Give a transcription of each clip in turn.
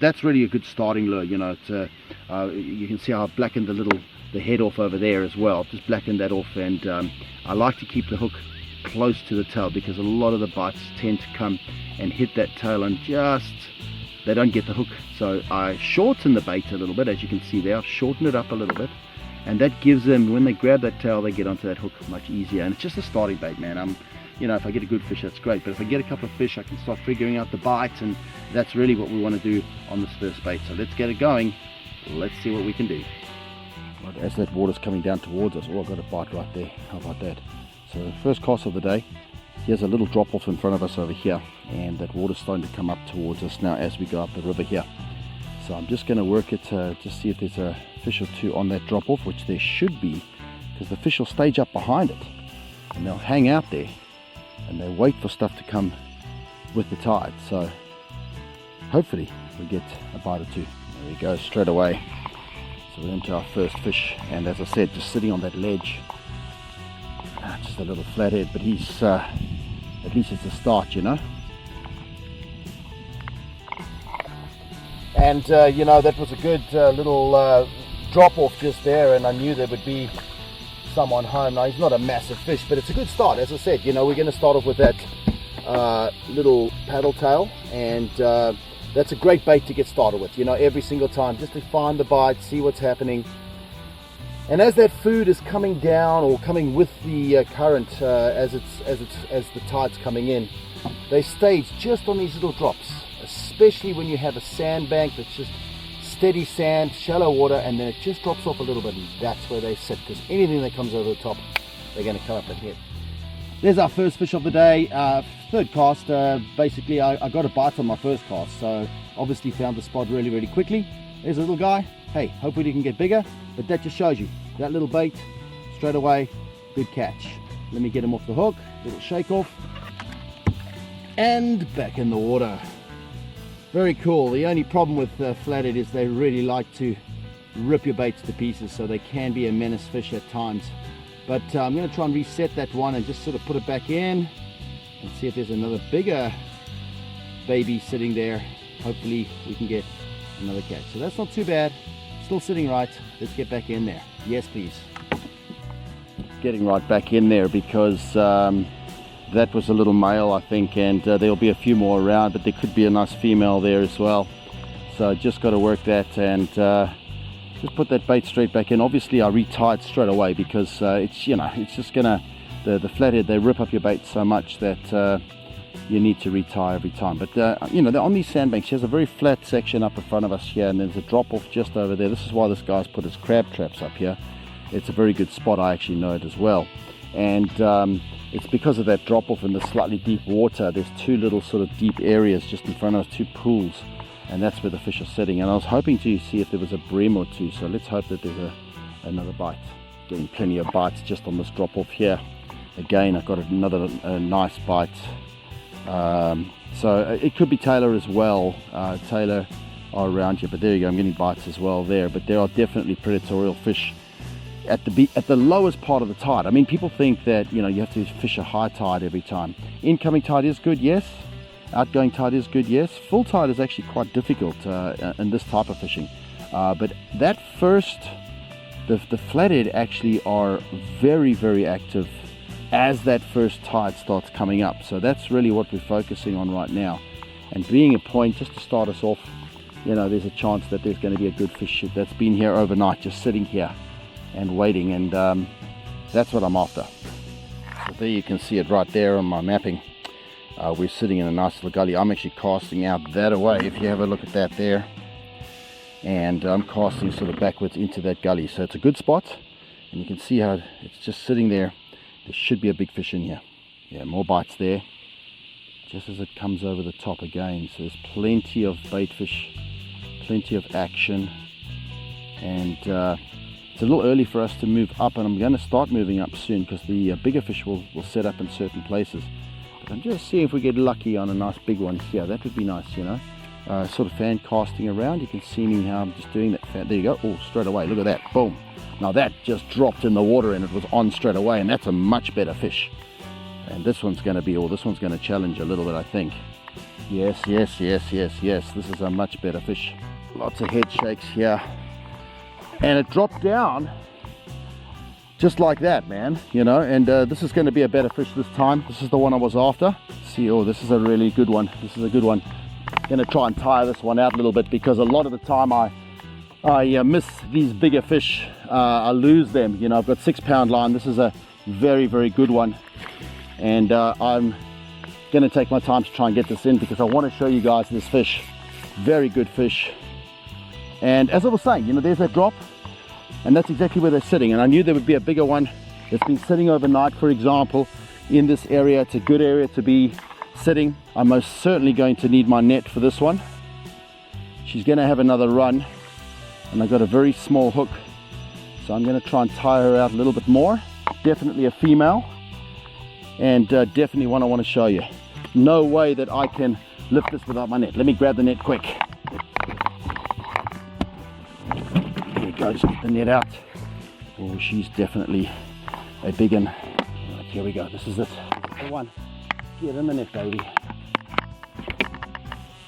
that's really a good starting lure. You know, you can see how I've blackened the head off over there as well. I've just blackened that off, and I like to keep the hook close to the tail, because a lot of the bites tend to come and hit that tail and they don't get the hook. So I shorten the bait a little bit, as you can see there. I've shortened it up a little bit, and that gives them, when they grab that tail, they get onto that hook much easier. And it's just a starting bait, man. You know, if I get a good fish, that's great, but if I get a couple of fish, I can start figuring out the bite, and that's really what we want to do on this first bait. So let's get it going. Let's see what we can do. Right, as that water's coming down towards us, oh, I've got a bite right there. How about that? So the first cast of the day. Here's a little drop off in front of us over here, and that water's starting to come up towards us now as we go up the river here. So I'm just going to work it, just see if there's a fish or two on that drop off, which there should be, because the fish will stage up behind it and they'll hang out there and they wait for stuff to come with the tide. So hopefully we get a bite or two. There we go, straight away. So we're into our first fish, and as I said, just sitting on that ledge. Just a little flathead, but he's at least it's a start, you know. And you know, that was a good little drop off just there, and I knew there would be someone home. Now, he's not a massive fish, but it's a good start. As I said, you know, we're going to start off with that little paddle tail, and that's a great bait to get started with, you know, every single time, just to find the bite, see what's happening. And as that food is coming down, or coming with the current, as the tide's coming in, they stage just on these little drops, especially when you have a sandbank that's just steady sand, shallow water, and then it just drops off a little bit, and that's where they sit, because anything that comes over the top, they're going to come up and hit. There's our first fish of the day, third cast. Basically I got a bite on my first cast, so obviously found the spot really, really quickly. There's a little guy. Hey, hopefully he can get bigger, but that just shows you, that little bait, straight away, good catch. Let me get him off the hook, little shake off, and back in the water. Very cool. The only problem with flathead is they really like to rip your baits to pieces, so they can be a menace fish at times. But I'm going to try and reset that one and just sort of put it back in and see if there's another bigger baby sitting there. Hopefully we can get another catch. So that's not too bad. Still sitting right. Let's get back in there. Yes, please. Getting right back in there, because that was a little male, I think, and there'll be a few more around, but there could be a nice female there as well. So just got to work that, and just put that bait straight back in. Obviously I retied straight away, because it's, you know, it's just gonna, the flathead, they rip up your bait so much that you need to retie every time. But you know, they're on these sandbanks. He has a very flat section up in front of us here, and there's a drop off just over there. This is why this guy's put his crab traps up here. It's a very good spot, I actually know it as well. And it's because of that drop off in the slightly deep water. There's two little sort of deep areas just in front of us, two pools, and that's where the fish are sitting. And I was hoping to see if there was a bream or two, so let's hope that there's another bite. Getting plenty of bites just on this drop off here. Again, I've got another nice bite. So it could be Taylor as well. Taylor are around here, but there you go, I'm getting bites as well there. But there are definitely predatorial fish at the lowest part of the tide. I mean, people think that, you know, you have to fish a high tide every time. Incoming tide is good, yes. Outgoing tide is good, yes. Full tide is actually quite difficult in this type of fishing. But that first, the flathead actually are very, very active as that first tide starts coming up. So that's really what we're focusing on right now. And being a point, just to start us off, you know, there's a chance that there's going to be a good fish that's been here overnight, just sitting here and waiting, and that's what I'm after. So there you can see it right there on my mapping. We're sitting in a nice little gully. I'm actually casting out that away, if you have a look at that there, and I'm casting sort of backwards into that gully. So it's a good spot, and you can see how it's just sitting there. There should be a big fish in here. Yeah, more bites there just as it comes over the top again. So there's plenty of bait fish, plenty of action, and it's a little early for us to move up, and I'm going to start moving up soon, because the bigger fish will set up in certain places. But I'm just seeing if we get lucky on a nice big one here. That would be nice, you know. Sort of fan casting around. You can see me how I'm just doing that. There you go. Oh, straight away. Look at that. Boom. Now that just dropped in the water, and it was on straight away, and that's a much better fish. And this one's going to be, or this one's going to challenge a little bit, I think. Yes, yes, yes, yes, yes. This is a much better fish. Lots of head shakes here. And it dropped down just like that, man, you know, and this is going to be a better fish this time. This is the one I was after. See, oh, this is a really good one. This is a good one. Going to try and tire this one out a little bit, because a lot of the time I miss these bigger fish. I lose them, you know. I've got 6-pound line. This is a very, very good one, and I'm going to take my time to try and get this in, because I want to show you guys this fish. Very good fish. And as I was saying, you know, there's that drop, and that's exactly where they're sitting. And I knew there would be a bigger one. It's been sitting overnight, for example, in this area. It's a good area to be sitting. I'm most certainly going to need my net for this one. She's going to have another run, and I've got a very small hook, so I'm going to try and tie her out a little bit more. Definitely a female, and definitely one I want to show you. No way that I can lift this without my net. Let me grab the net quick. There you go, just get the net out. Oh, she's definitely a big one. Right, here we go, this is it. The one. Get in the net, baby.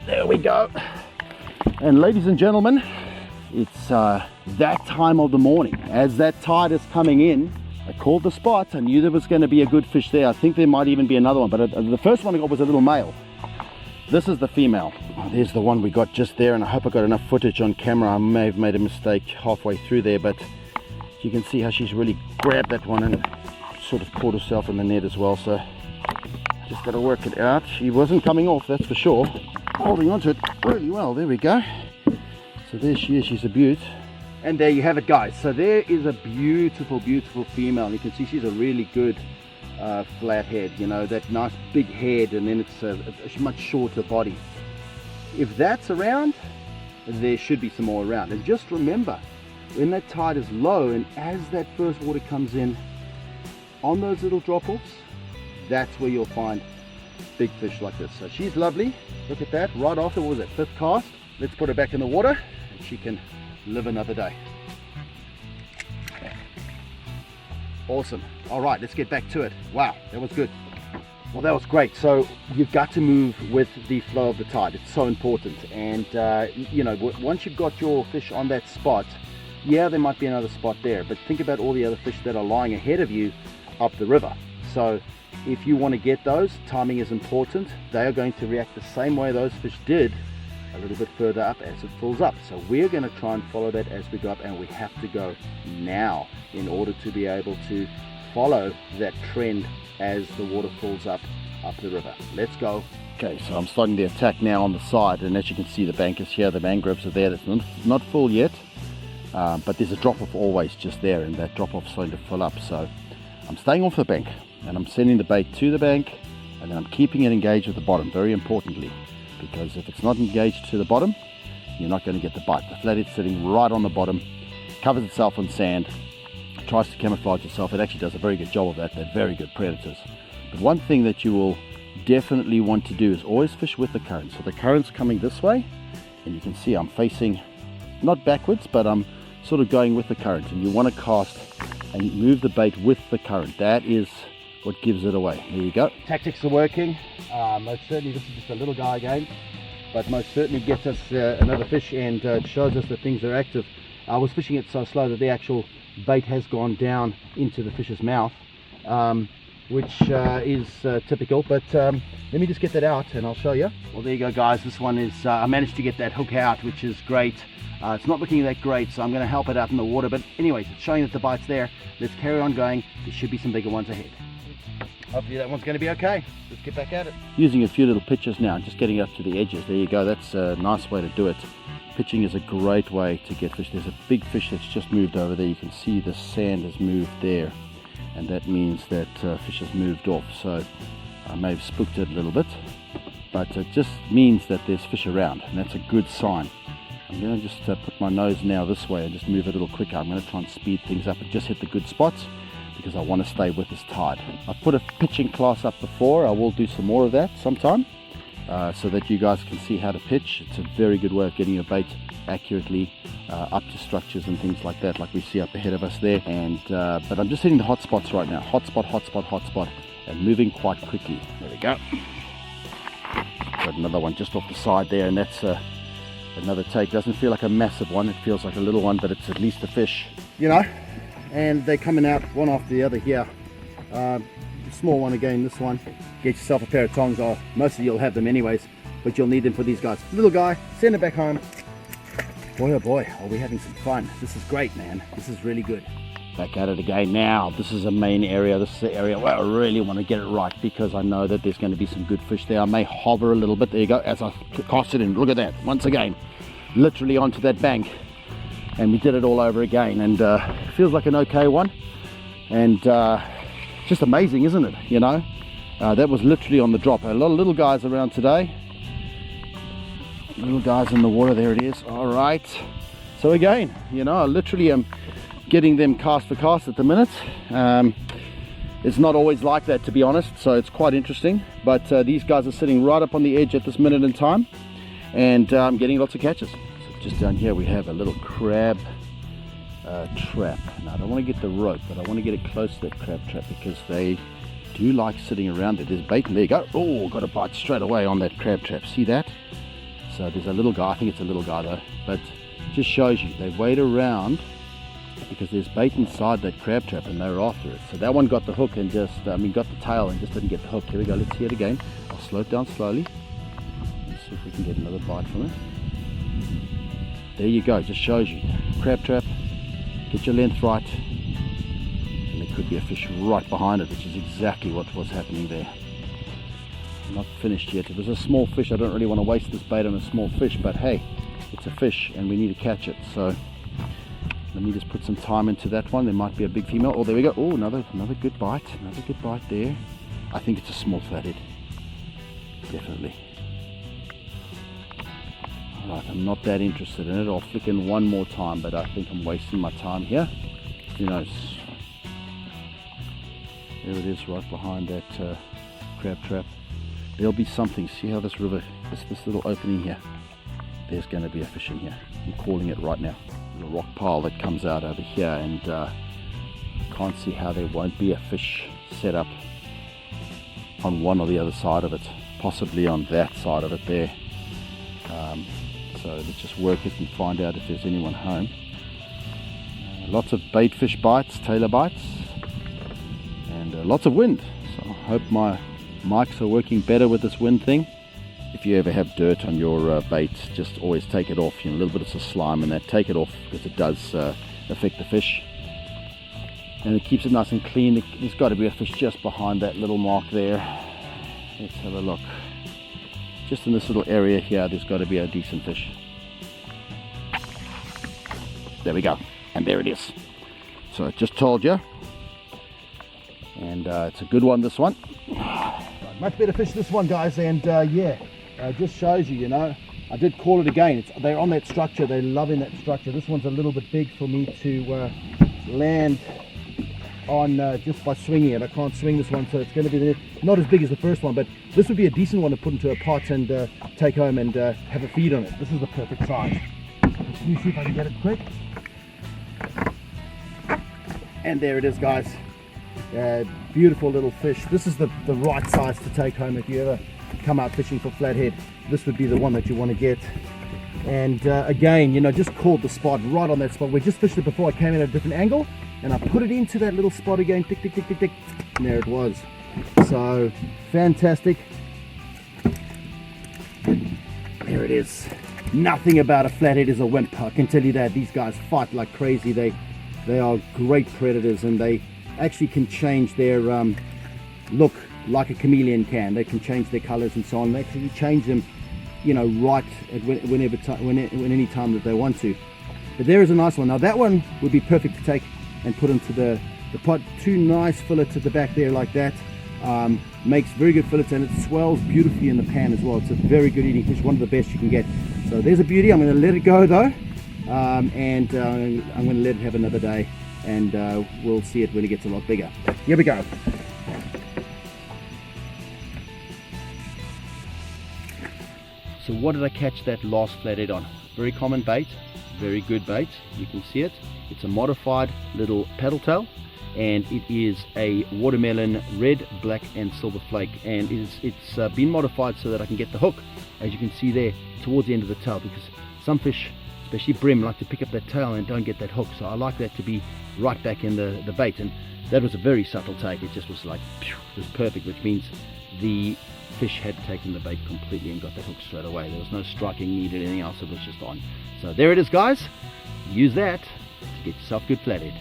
There we go. And ladies and gentlemen, it's that time of the morning. As that tide is coming in, I called the spot. I knew there was going to be a good fish there. I think there might even be another one, but the first one I got was a little male. This is the female. Oh, there's the one we got just there, and I hope I got enough footage on camera. I may have made a mistake halfway through there, but you can see how she's really grabbed that one and sort of caught herself in the net as well. So just got to work it out. She wasn't coming off, that's for sure. Holding onto it really well. There we go. So there she is. She's a beaut. And there you have it, guys. So there is a beautiful, beautiful female. You can see she's a really good flat head, you know, that nice big head, and then it's a much shorter body. If that's around, there should be some more around. And just remember, when that tide is low and as that first water comes in on those little drop-offs, that's where you'll find big fish like this. So she's lovely. Look at that, right after, what was it, 5th cast? Let's put her back in the water and she can live another day. Awesome. All right, let's get back to it. Wow, that was good. Well, that was great. So you've got to move with the flow of the tide. It's so important. And you know, once you've got your fish on that spot, yeah, there might be another spot there, but think about all the other fish that are lying ahead of you up the river. So if you want to get those, timing is important. They are going to react the same way those fish did a little bit further up as it fills up. So we're going to try and follow that as we go up, and we have to go now in order to be able to follow that trend as the water fills up the river. Let's go. Okay, so I'm starting the attack now on the side, and as you can see, the bank is here, the mangroves are there. That's not full yet, but there's a drop-off always just there, and that drop-off is starting to fill up. So I'm staying off the bank, and I'm sending the bait to the bank, and then I'm keeping it engaged with the bottom, very importantly, because if it's not engaged to the bottom, you're not going to get the bite. The flathead's sitting right on the bottom, covers itself on sand, tries to camouflage itself. It actually does a very good job of that. They're very good predators. But one thing that you will definitely want to do is always fish with the current. So the current's coming this way, and you can see I'm facing not backwards, but I'm sort of going with the current, and you want to cast and move the bait with the current. That is what gives it away. There you go. Tactics are working. Most certainly this is just a little guy again, but most certainly gets us another fish, and shows us that things are active. I was fishing it so slow that the actual bait has gone down into the fish's mouth, which is typical, but let me just get that out and I'll show you. Well, there you go, guys. This one is I managed to get that hook out, which is great. It's not looking that great, so I'm going to help it out in the water, but anyways, it's showing that the bite's there. Let's carry on going. There should be some bigger ones ahead. Hopefully that one's going to be okay. Let's get back at it. Using a few little pitches now, just getting up to the edges. There you go. That's a nice way to do it. Pitching is a great way to get fish. There's a big fish that's just moved over there. You can see the sand has moved there, and that means that fish has moved off. So I may have spooked it a little bit, but it just means that there's fish around, and that's a good sign. I'm going to just put my nose now this way and just move a little quicker. I'm going to try and speed things up and just hit the good spots, because I want to stay with this tide. I've put a pitching class up before. I will do some more of that sometime, so that you guys can see how to pitch. It's a very good way of getting your bait accurately up to structures and things like that, like we see up ahead of us there. And but I'm just hitting the hot spots right now. Hot spot, hot spot, hot spot, and moving quite quickly. There we go. Got another one just off the side there, and that's another take. Doesn't feel like a massive one, it feels like a little one, but it's at least a fish, you know. And they're coming out one after the other here. Small one again, this one. Get yourself a pair of tongs, or most of you'll have them anyways, but you'll need them for these guys. Little guy, send it back home. Boy oh boy, are we having some fun. This is great, man. This is really good. Back at it again now. This is a main area. This is the area where I really want to get it right, because I know that there's going to be some good fish there. I may hover a little bit. There you go, as I cast it in. Look at that, once again, literally onto that bank, and we did it all over again, and it feels like an okay one, and just amazing, isn't it? You know, that was literally on the drop. A lot of little guys around today. Little guys in the water. There it is. All right, so again, you know, I literally am getting them cast for cast at the minute. It's not always like that, to be honest, so it's quite interesting, but these guys are sitting right up on the edge at this minute in time, and I'm getting lots of catches. So just down here we have a little crab trap. Now I don't want to get the rope, but I want to get it close to that crab trap, because they do like sitting around there. There's bait, and there you go. Oh, got a bite straight away on that crab trap. See that? So there's a little guy. I think it's a little guy though, but it just shows you they wait around because there's bait inside that crab trap, and they're after it. So that one got the hook and just got the tail and just didn't get the hook. Here we go, let's see it again. I'll slow it down slowly. Let's see if we can get another bite from it. There you go, just shows you crab trap. Get your length right, and there could be a fish right behind it, which is exactly what was happening there. Not finished yet. If it was a small fish, I don't really want to waste this bait on a small fish, but hey, it's a fish and we need to catch it. So let me just put some time into that one. There might be a big female. Oh, there we go. Oh, another good bite. Another good bite there. I think it's a small flathead. Definitely. Alright, I'm not that interested in it. I'll flick in one more time, but I think I'm wasting my time here. Who knows? There it is, right behind that crab trap. There'll be something. See how this river, this little opening here, there's going to be a fish in here. I'm calling it right now. A rock pile that comes out over here, and I can't see how there won't be a fish set up on one or the other side of it, possibly on that side of it there. So let's just work it and find out if there's anyone home. Lots of bait fish bites, tailor bites, and lots of wind. So I hope my mics are working better with this wind thing. If you ever have dirt on your bait, just always take it off. You know, a little bit of slime and that, take it off, because it does affect the fish, and it keeps it nice and clean. There's got to be a fish just behind that little mark there. Let's have a look. Just in this little area here, there's got to be a decent fish. There we go, and there it is. So I just told you, and it's a good one, this one. Much better fish, this one, guys, and yeah, just shows you, you know, I did call it again. They're on that structure, they're loving that structure. This one's a little bit big for me to land on just by swinging it. I can't swing this one, so it's going to be not as big as the first one, but this would be a decent one to put into a pot and take home and have a feed on it. This is the perfect size. Let me see if I can get it quick. And there it is, guys. Beautiful little fish. This is the right size to take home if you ever come out fishing for flathead. This would be the one that you want to get. And again, you know, just caught the spot right on that spot. We just fished it before. I came in at a different angle and I put it into that little spot again. Tick, tick, tick, tick, tick. And there it was. So fantastic. There it is. Nothing about a flathead is a wimp, I can tell you that. These guys fight like crazy. They are great predators, and they actually can change their look like a chameleon can. They can change their colors and so on. They actually change them, you know, right at any time that they want to. But there is a nice one. Now that one would be perfect to take and put into the pot. Two nice fillets at the back there like that. Makes very good fillets, and it swells beautifully in the pan as well. It's a very good eating fish, one of the best you can get. So there's a beauty. I'm going to let it go though, and I'm going to let it have another day, and we'll see it when it gets a lot bigger. Here we go. So what did I catch that last flathead on? Very common bait, very good bait. You can see it. It's a modified little paddle tail. and it is a watermelon red, black and silver flake, and it's been modified so that I can get the hook, as you can see there, towards the end of the tail, because some fish, especially brim, like to pick up that tail and don't get that hook. So I like that to be right back in the bait, and that was a very subtle take. It just was like, phew, it was perfect, which means the fish had taken the bait completely and got that hook straight away. There was no striking needed, anything else, it was just on. So there it is, guys. Use that to get yourself good flathead.